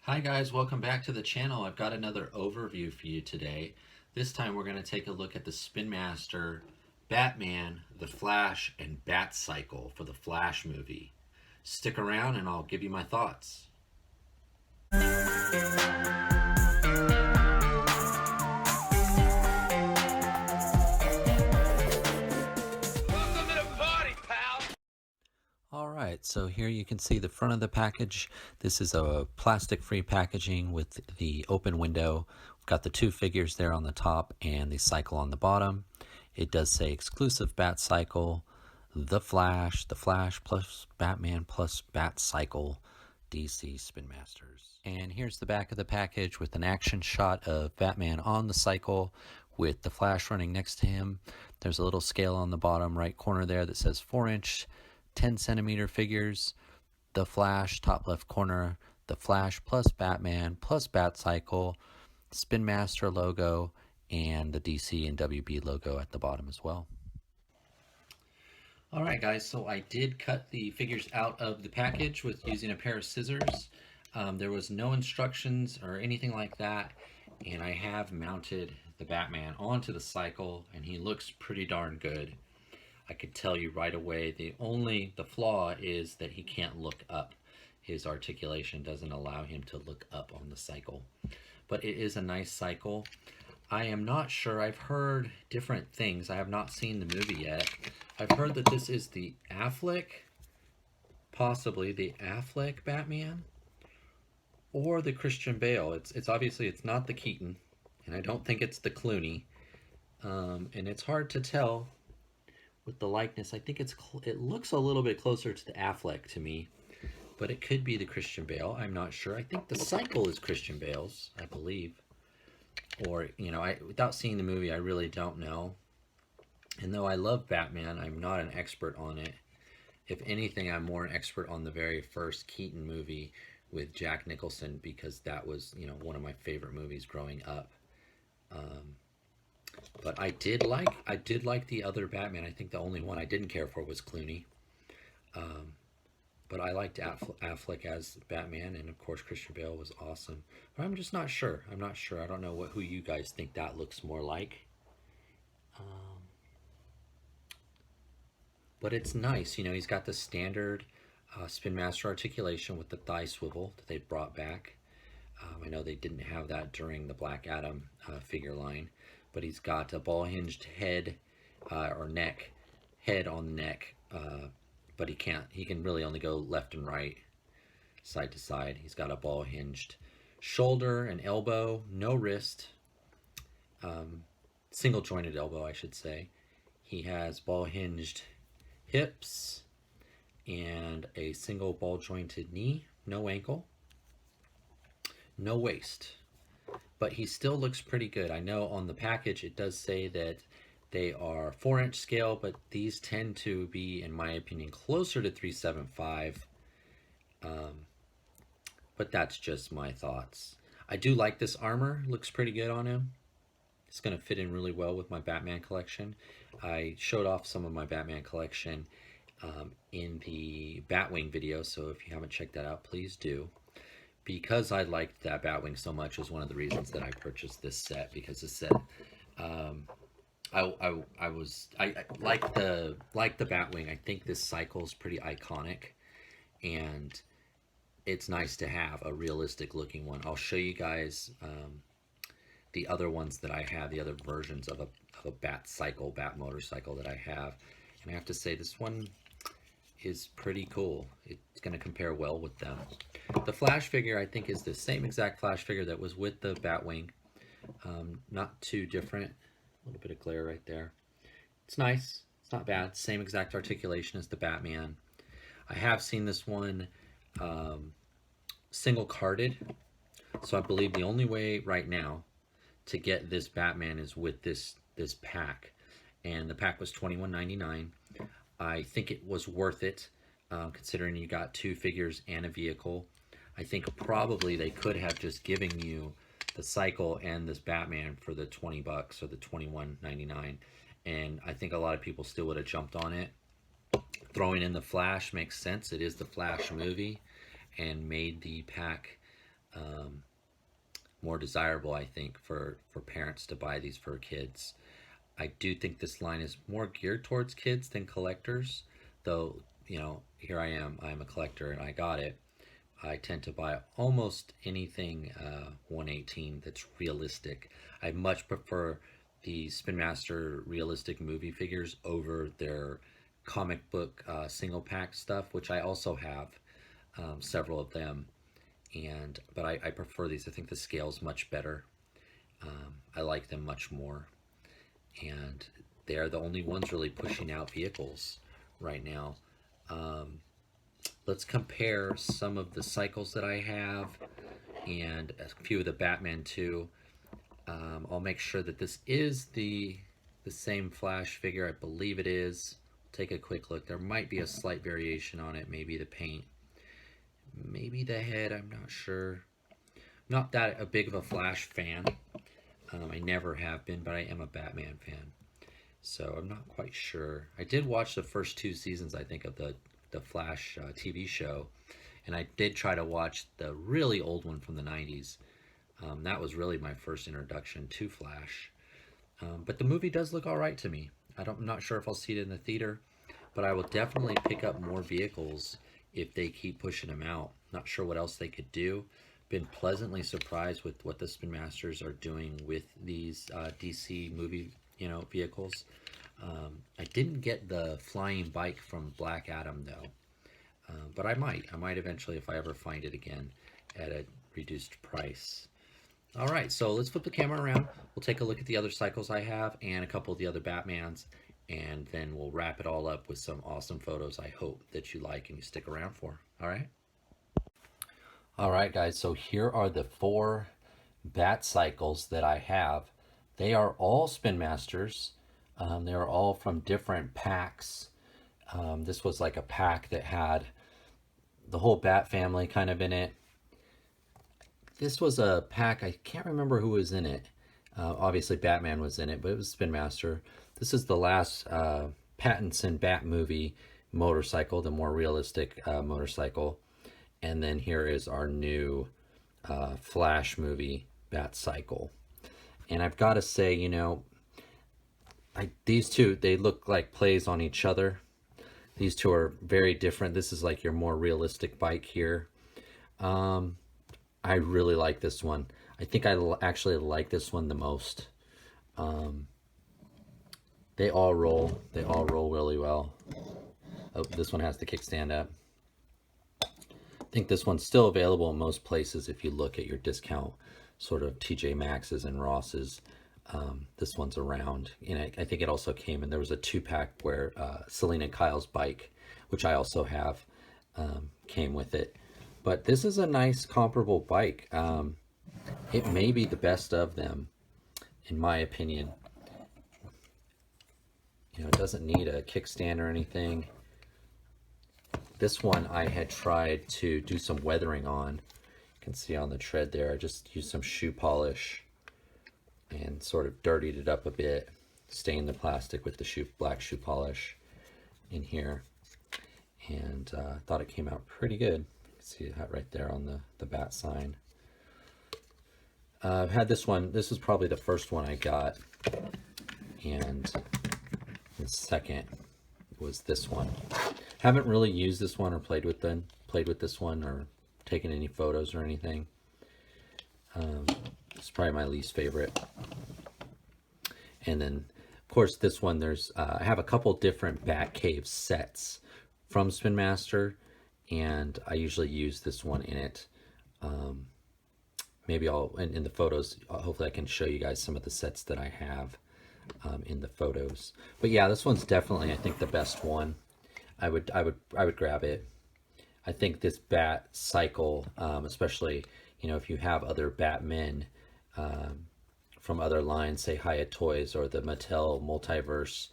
Hi guys, welcome back to the channel. I've got another overview for you today. This time we're going to take a look at the Spin Master, Batman, the Flash, and Batcycle for the Flash movie. Stick around and I'll give you my thoughts. Alright, so here you can see the front of the package. This is a plastic-free packaging with the open window. We've got the two figures there on the top and the cycle on the bottom. It does say exclusive Batcycle, the Flash plus Batman plus Batcycle, DC Spin Masters. And here's the back of the package with an action shot of Batman on the cycle with the Flash running next to him. There's a little scale on the bottom right corner there that says 4-inch 10 centimeter figures, the Flash, top left corner, the Flash plus Batman plus Batcycle, Spin Master logo, and the DC and WB logo at the bottom as well. Alright guys, so I did cut the figures out of the package with using a pair of scissors. There was no instructions or anything like that, and I have mounted the Batman onto the cycle, and he looks pretty darn good. I could tell you right away, the flaw is that he can't look up. His articulation doesn't allow him to look up on the cycle. But it is a nice cycle. I am not sure. I've heard different things. I have not seen the movie yet. I've heard that this is the Affleck, possibly the Affleck Batman, or the Christian Bale. It's obviously it's not the Keaton, and I don't think it's the Clooney. And it's hard to tell with the likeness. I think it looks a little bit closer to the Affleck to me, but it could be the Christian Bale. I'm not sure. I think the cycle is Christian Bale's, I believe. Or, you know, without seeing the movie, I really don't know. And though I love Batman, I'm not an expert on it. If anything, I'm more an expert on the very first Keaton movie with Jack Nicholson, because that was, you know, one of my favorite movies growing up. But I did like the other Batman. I think the only one I didn't care for was Clooney. But I liked Affleck as Batman, and of course Christian Bale was awesome. But I'm just not sure. I'm not sure. I don't know who you guys think that looks more like. But it's nice, you know. He's got the standard Spin Master articulation with the thigh swivel that they brought back. I know they didn't have that during the Black Adam figure line, but he's got a ball hinged head or neck, head on neck, but he can really only go left and right, side to side. He's got a ball hinged shoulder and elbow, no wrist, single jointed elbow, I should say. He has ball hinged hips and a single ball jointed knee, no ankle, no waist, but he still looks pretty good. I know on the package it does say that they are 4-inch scale, but these tend to be, in my opinion, closer to 375. But that's just my thoughts. I do like this armor. Looks pretty good on him. It's going to fit in really well with my Batman collection. I showed off some of my Batman collection in the Batwing video, so if you haven't checked that out, please do. Because I liked that Batwing so much was one of the reasons that I purchased this set, because this set, I like the Batwing. I think this cycle is pretty iconic, and it's nice to have a realistic looking one. I'll show you guys the other ones that I have, the other versions of a Batcycle, Bat motorcycle that I have, and I have to say this one is pretty cool. It's going to compare well with them. The Flash figure, I think, is the same exact Flash figure that was with the Batwing. Not too different. A little bit of glare right there. It's nice. It's not bad. Same exact articulation as the Batman. I have seen this one single carded, so I believe the only way right now to get this Batman is with this pack, and the pack was $21.99. I think it was worth it, considering you got two figures and a vehicle. I think probably they could have just given you the cycle and this Batman for the 20 bucks or the $21.99, and I think a lot of people still would have jumped on it. Throwing in the Flash makes sense. It is the Flash movie, and made the pack more desirable, I think, for parents to buy these for kids. I do think this line is more geared towards kids than collectors, though, here I am. I'm a collector and I got it. I tend to buy almost anything 118 that's realistic. I much prefer the Spin Master realistic movie figures over their comic book single pack stuff, which I also have several of them. But I prefer these. I think the scale's much better. I like them much more, and they're the only ones really pushing out vehicles right now. Um, let's compare some of the cycles that I have and a few of the Batman too. I'll make sure that this is the same Flash figure. I believe it is. Take a quick look. There might be a slight variation on it. Maybe the paint, maybe the head. I'm not sure. Not that a big of a Flash fan. I never have been, but I am a Batman fan. So I'm not quite sure. I did watch the first two seasons, I think, of the Flash TV show, and I did try to watch the really old one from the 90s. That was really my first introduction to Flash. But the movie does look all right to me. I'm not sure if I'll see it in the theater, but I will definitely pick up more vehicles if they keep pushing them out. Not sure what else they could do. Been pleasantly surprised with what the Spin Masters are doing with these DC movie, vehicles. I didn't get the flying bike from Black Adam though, but I might eventually if I ever find it again at a reduced price. All right, so let's flip the camera around. We'll take a look at the other cycles I have and a couple of the other Batmans, and then we'll wrap it all up with some awesome photos I hope that you like and you stick around for. All right? All right, guys, so here are the 4 Batcycles that I have. They are all Spin Masters. They are all from different packs. This was like a pack that had the whole Bat family kind of in it. This was a pack, I can't remember who was in it. Obviously Batman was in it, but it was Spin Master. This is the last Pattinson Bat movie motorcycle, the more realistic motorcycle. And then here is our new Flash movie Batcycle. And I've got to say, these two, they look like plays on each other. These two are very different. This is like your more realistic bike here. I really like this one. I think I actually like this one the most. They all roll. They all roll really well. Oh, this one has the kickstand up. I think this one's still available in most places if you look at your discount sort of TJ Maxx's and Ross's. This one's around. And I think it also came in, there was a 2-pack where Selena Kyle's bike, which I also have, came with it. But this is a nice comparable bike. It may be the best of them, in my opinion. It doesn't need a kickstand or anything. This one I had tried to do some weathering on. You can see on the tread there, I just used some shoe polish and sort of dirtied it up a bit, stained the plastic with the black shoe polish in here, and thought it came out pretty good. See that right there on the bat sign. I've had this one. This was probably the first one I got, and the second was this one. Haven't really used this one or played with this one or taken any photos or anything. It's probably my least favorite. And then, of course, this one, I have a couple different Batcave sets from Spin Master, and I usually use this one in it. Maybe in the photos, hopefully I can show you guys some of the sets that I have in the photos. But yeah, this one's definitely, I think, the best one. I would grab it. I think this Batcycle, especially, if you have other Batmen from other lines, say Hiya Toys or the Mattel Multiverse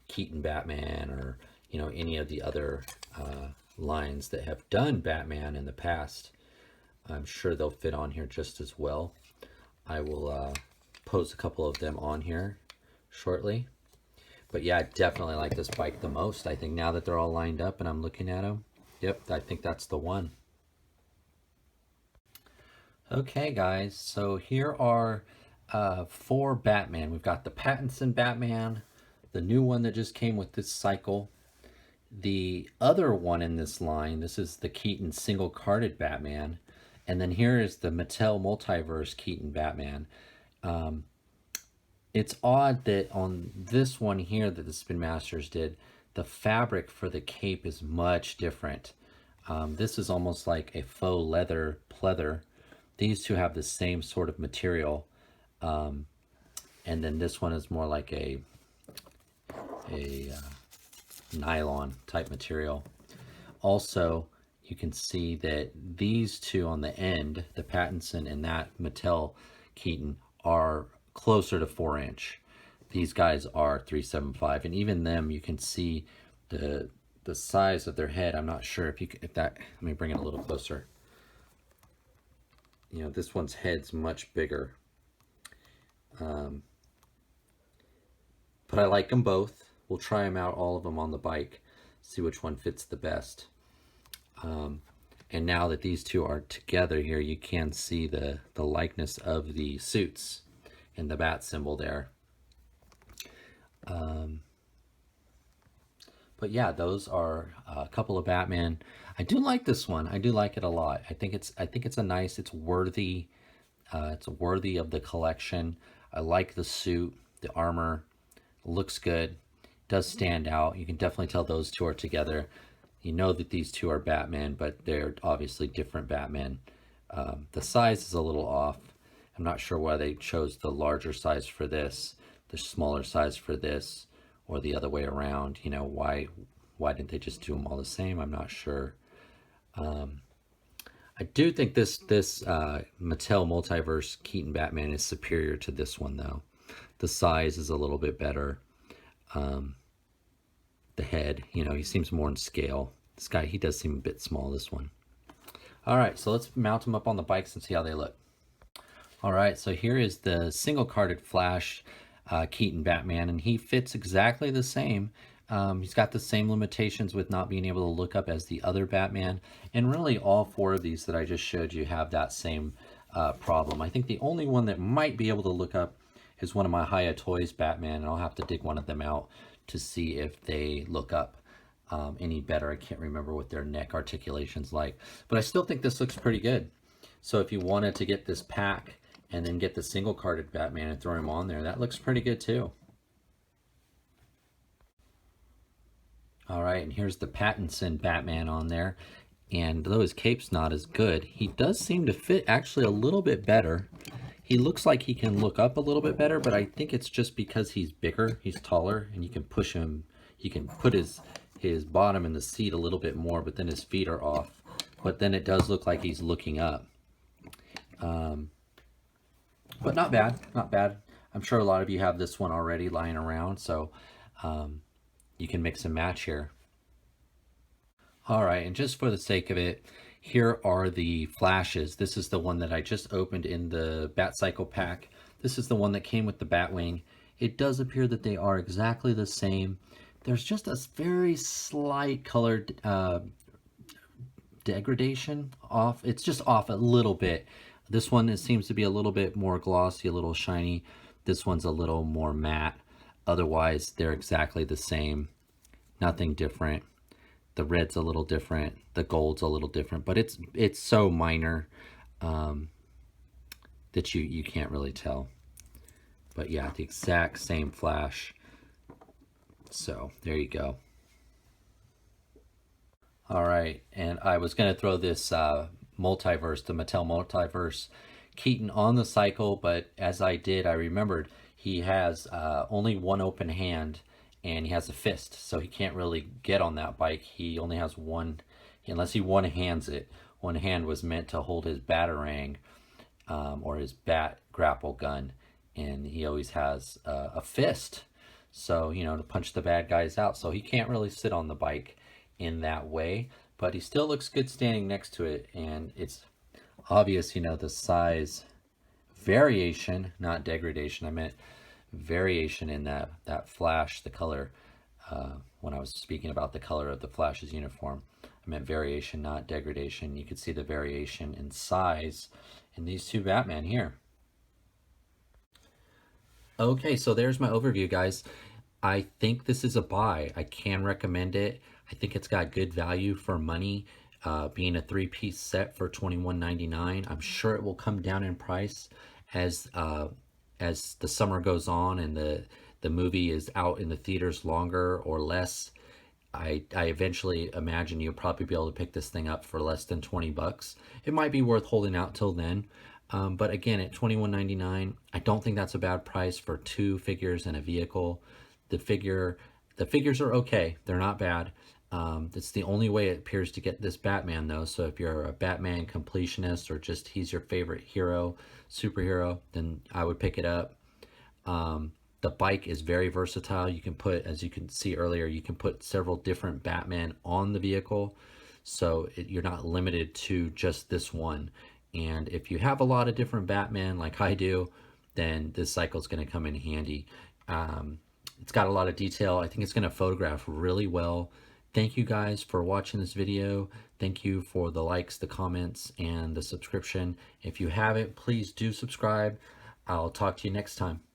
Keaton Batman, or any of the other lines that have done Batman in the past, I'm sure they'll fit on here just as well. I will post a couple of them on here shortly. But yeah, I definitely like this bike the most. I think now that they're all lined up and I'm looking at them, yep, I think that's the one. Okay, guys, so here are four Batman. We've got the Pattinson Batman, the new one that just came with this cycle. The other one in this line, this is the Keaton single-carded Batman. And then here is the Mattel Multiverse Keaton Batman. Um, it's odd that on this one here that the Spin Masters did, the fabric for the cape is much different. This is almost like a faux leather pleather. These two have the same sort of material. Um, and then this one is more like a nylon type material. Also, you can see that these two on the end, the Pattinson and that Mattel Keaton, are closer to 4-inch. These guys are 375, and even them, you can see the size of their head. I'm not sure if that. Let me bring it a little closer. You know, this one's head's much bigger. But I like them both. We'll try them out, all of them on the bike, see which one fits the best. And now that these two are together here, you can see the likeness of the suits and the bat symbol there. But yeah, those are a couple of Batman. I do like this one. I do like it a lot. I think it's a nice. It's worthy. It's worthy of the collection. I like the suit, the armor. Looks good. Does stand out. You can definitely tell those two are together. You know that these two are Batman, but they're obviously different Batman. The size is a little off. I'm not sure why they chose the larger size for this, the smaller size for this, or the other way around. You know, why didn't they just do them all the same? I'm not sure. I do think this Mattel Multiverse Keaton Batman is superior to this one, though. The size is a little bit better. The head, you know, he seems more in scale. This guy, he does seem a bit small, this one. All right, so let's mount them up on the bikes and see how they look. All right, so here is the single-carded Flash Keaton Batman, and he fits exactly the same. He's got the same limitations with not being able to look up as the other Batman, and really all four of these that I just showed you have that same problem. I think the only one that might be able to look up is one of my Hiya Toys Batman, and I'll have to dig one of them out to see if they look up any better. I can't remember what their neck articulation's like, but I still think this looks pretty good. So if you wanted to get this pack and then get the single-carded Batman and throw him on there, that looks pretty good too. All right, and here's the Pattinson Batman on there. And though his cape's not as good, he does seem to fit actually a little bit better. He looks like he can look up a little bit better, but I think it's just because he's bigger, he's taller, and you can push him. You can put his bottom in the seat a little bit more, but then his feet are off. But then it does look like he's looking up. But not bad, not bad. I'm sure a lot of you have this one already lying around, so you can mix and match here. All right, and just for the sake of it, here are the flashes. This is the one that I just opened in the Batcycle pack. This is the one that came with the Batwing. It does appear that they are exactly the same. There's just a very slight color degradation off. It's just off a little bit. This one, it seems to be a little bit more glossy, a little shiny. This one's a little more matte. Otherwise, they're exactly the same. Nothing different. The red's a little different. The gold's a little different, but it's so minor that you can't really tell. But yeah, the exact same flash. So there you go. All right, and I was going to throw this multiverse, the Mattel Multiverse Keaton on the cycle, but as I did, I remembered he has only one open hand and he has a fist, so he can't really get on that bike. He only has one, unless he one hands it. One hand was meant to hold his batarang or his bat grapple gun, and he always has a fist, so you know, to punch the bad guys out. So he can't really sit on the bike in that way, but he still looks good standing next to it, and it's obvious, you know, the size variation, not degradation. I meant variation in that Flash, the color, when I was speaking about the color of the Flash's uniform. I meant variation, not degradation. You can see the variation in size in these two Batman here. Okay, so there's my overview, guys. I think this is a buy. I can recommend it. I think it's got good value for money. Being a three-piece set for $21.99. I'm sure it will come down in price as the summer goes on and the movie is out in the theaters longer or less. I eventually imagine you'll probably be able to pick this thing up for less than 20 bucks. It might be worth holding out till then. But again, at $21.99, I don't think that's a bad price for two figures and a vehicle. The figure, the figures are okay. They're not bad. It's the only way it appears to get this Batman though. So if you're a Batman completionist or just he's your favorite hero, superhero, then I would pick it up. The bike is very versatile. You can put, as you can see earlier, you can put several different Batman on the vehicle. So you're not limited to just this one. And if you have a lot of different Batman like I do, then this cycle is going to come in handy. It's got a lot of detail. I think it's going to photograph really well. Thank you guys for watching this video. Thank you for the likes, the comments, and the subscription. If you haven't, please do subscribe. I'll talk to you next time.